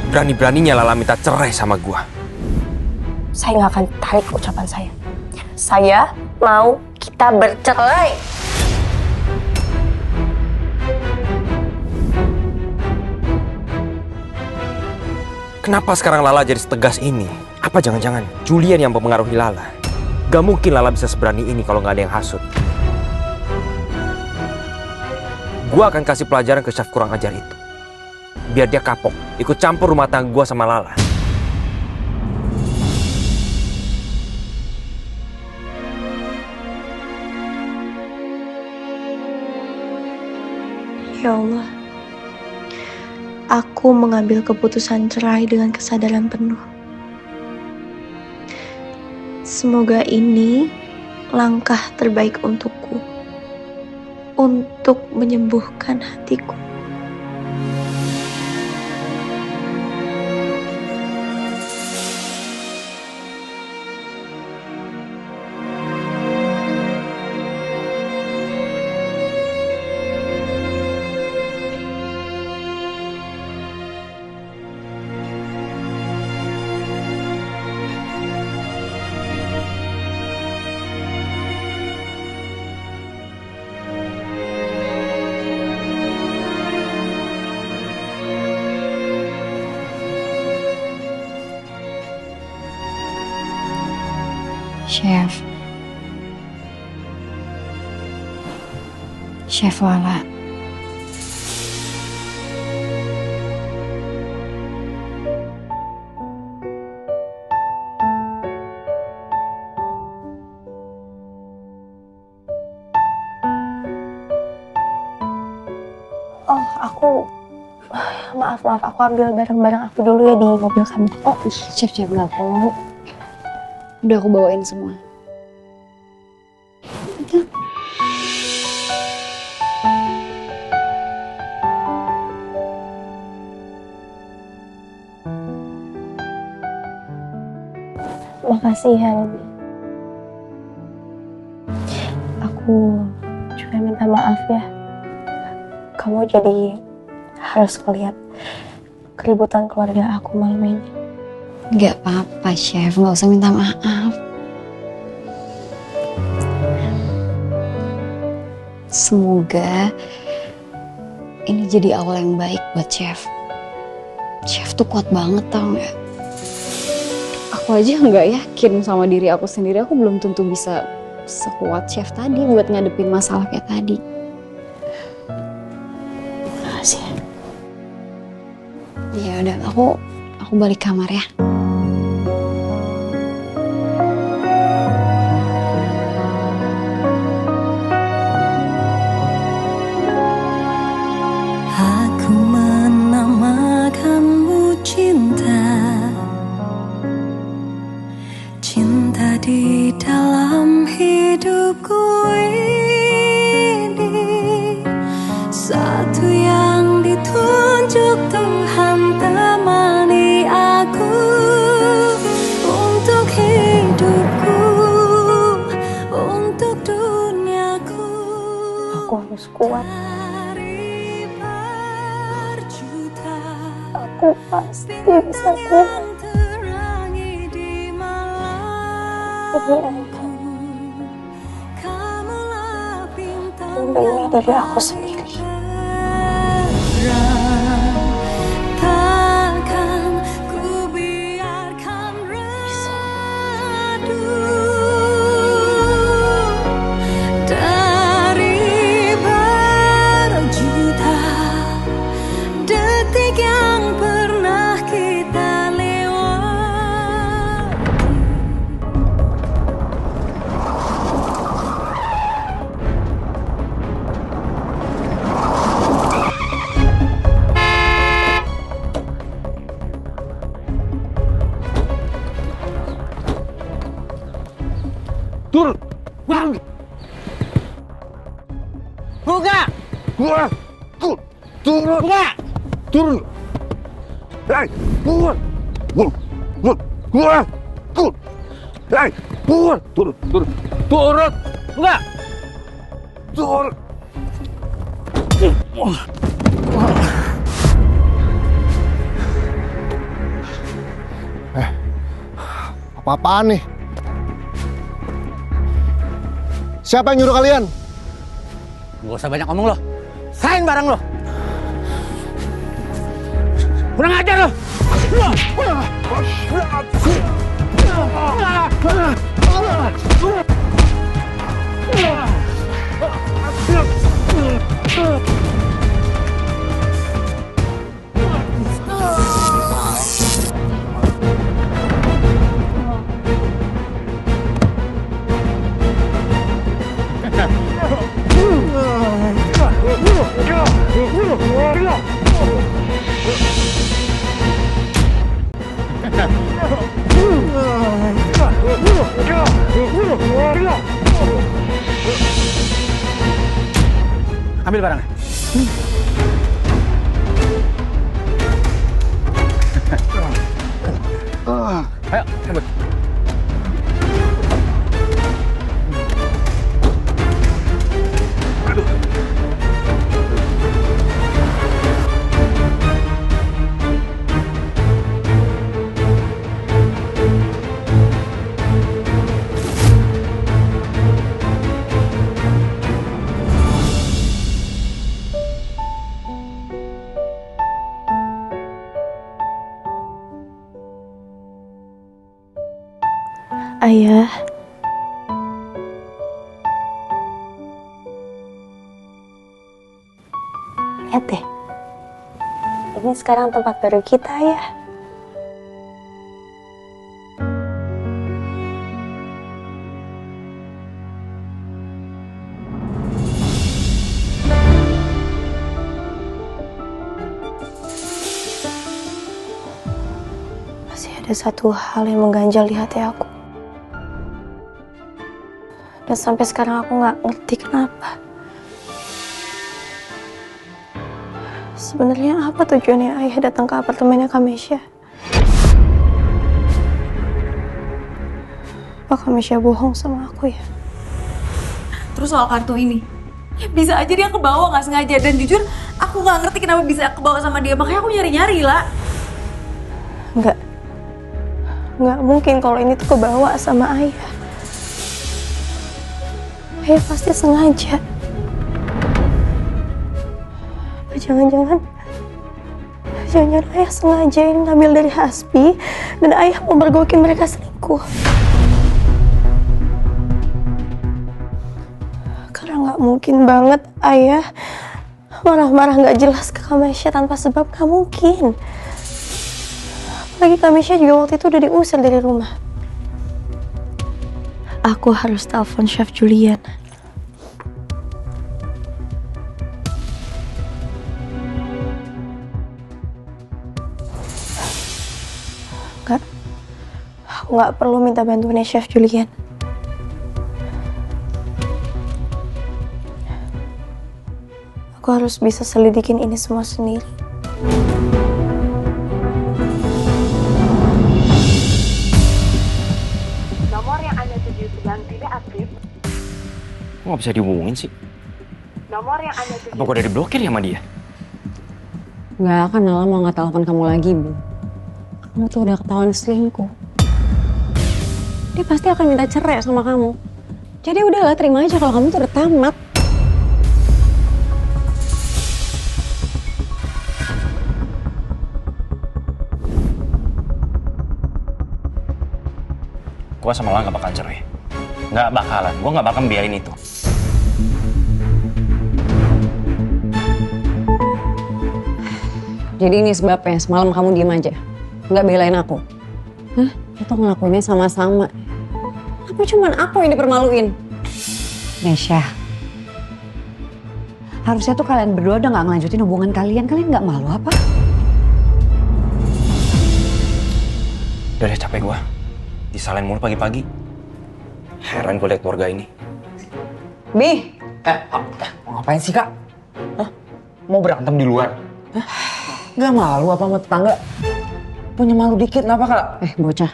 Berani-beraninya Lala minta cerai sama gua. Saya nggak akan tarik ucapan saya. Saya mau kita bercerai. Kenapa sekarang Lala jadi setegas ini? Apa jangan-jangan Julian yang mempengaruhi Lala? Gak mungkin Lala bisa seberani ini kalau nggak ada yang hasut. Gua akan kasih pelajaran ke chef kurang ajar itu. Biar dia kapok, ikut campur rumah tangga gua sama Lala. Ya Allah, aku mengambil keputusan cerai dengan kesadaran penuh. Semoga ini langkah terbaik untukku, untuk menyembuhkan hatiku. Chef Lala. Oh, maaf, aku ambil barang-barang aku dulu ya di mobil kamu. Oh, chef nggak perlu. Udah aku bawain semua. Makasih ya, Robi. Aku juga minta maaf ya. Kamu jadi harus ngeliat keributan keluarga aku malam ini. Nggak apa-apa, chef. Nggak usah minta maaf. Semoga ini jadi awal yang baik buat chef. Chef tuh kuat banget, tau nggak? Aku aja nggak yakin sama diri aku sendiri. Aku belum tentu bisa sekuat chef tadi buat ngadepin masalah kayak tadi. Makasih ya. Ya udah, aku balik kamar ya. Aku menamakanmu cinta. Cinta di dalam hidupku ini, satu yang ditunjuk Tuhan temani aku untuk hidupku, untuk duniaku. Aku harus kuat. Aku pasti bisa kuat. Ini engkau. Lindungi diri aku sendiri. Takkan ku biarkan redup dari berjuta detik yang pernah kita lewati. Turun! Buka! Buka! Turun! Buka! Turun! Hei! Turun! Buka! Turun! Hei! Turun! Turun! Turun! Turun! Buka! Turun! Apa-apaan nih? Siapa yang nyuruh kalian? Gak usah banyak ngomong lo. Serahin barang lo. Kurang ajar lo. Ambil barangnya. Ayo, cabut. Ayah. Lihat deh. Ini sekarang tempat baru kita, Ayah. Masih ada satu hal yang mengganjal di hati aku. Dan sampai sekarang aku nggak ngerti kenapa. Sebenarnya apa tujuannya Ayah datang ke apartemennya Kamesha? Apa Kamesha bohong sama aku ya? Terus soal kartu ini, bisa aja dia kebawa nggak sengaja. Dan jujur, aku nggak ngerti kenapa bisa kebawa sama dia. Makanya aku nyari-nyari lah. Nggak mungkin kalau ini tuh kebawa sama Ayah. Ayah pasti sengaja. Jangan-jangan Ayah sengaja ini ngambil dari Hasbi dan Ayah mau mergokin mereka selingkuh. Karena nggak mungkin banget Ayah marah-marah nggak jelas ke Kamesha tanpa sebab, nggak mungkin. Apalagi Kamesha juga waktu itu udah diusir dari rumah. Aku harus telepon Chef Julian. Aku nggak perlu minta bantuannya Chef Julian. Aku harus bisa selidikin ini semua sendiri. Nomor yang Anda tuju sedang tidak aktif. Kok nggak bisa dihubungin sih? Nomor yang Anda tuju. Apa gue udah diblokir ya sama dia? Nggak akan Nala mau nggak telepon kamu lagi, Bu. Kamu tuh udah ketahuan selingkuh. Dia pasti akan minta cerai sama kamu. Jadi udahlah, terima aja kalau kamu tuh udah tamat. Gue sama Lala gak bakal cerai. Gak bakalan. Gue gak bakal biarin itu. Jadi ini sebabnya semalam kamu diem aja. Nggak belain aku. Hah? Kita ngelakuinnya sama-sama. Apa cuman aku yang dipermaluin? Mesha. Harusnya tuh kalian berdua udah nggak ngelanjutin hubungan kalian. Kalian nggak malu apa? Udah deh, capek gue. Disalahin mulu pagi-pagi. Heran gue liat keluarga ini. Bi! Mau ngapain sih, Kak? Hah? Mau berantem di luar? Hah? Gak malu apa sama tetangga? Punya malu dikit, kenapa, Kak? Bocah.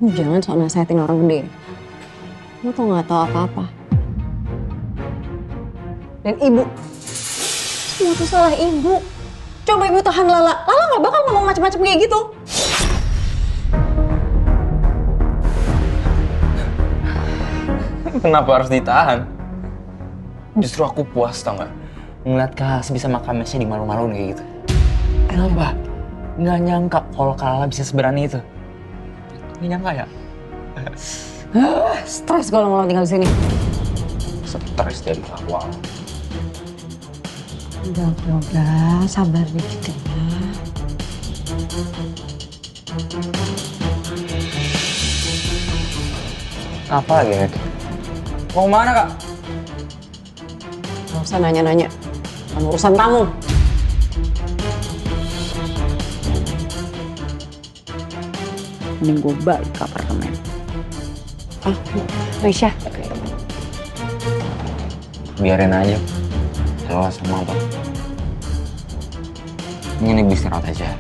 Lu jangan sok nasehatin orang gede. Lu tuh nggak tahu apa-apa. Dan ibu semua tuh salah ibu. Coba ibu tahan Lala. Lala nggak bakal ngomong macam-macam kayak gitu. Kenapa harus ditahan? Justru aku puas tau gak? Ngeliat Kak sebisa makamnya di malu-maluin kayak gitu. Kenapa? Nggak nyangka kalau Kak Lala bisa seberani itu. Nggak nyangka ya? Stres kalau mau tinggal di sini. Stres dari awal. Udah, sabar dikit ya. Apa lagi, Nek? Mau mana, Kak? Gak usah nanya-nanya. Kan urusan kamu. Mending gue balik ke apartemen. Risha. Biarin aja. Jelas sama apa. Ini nih istirahat aja.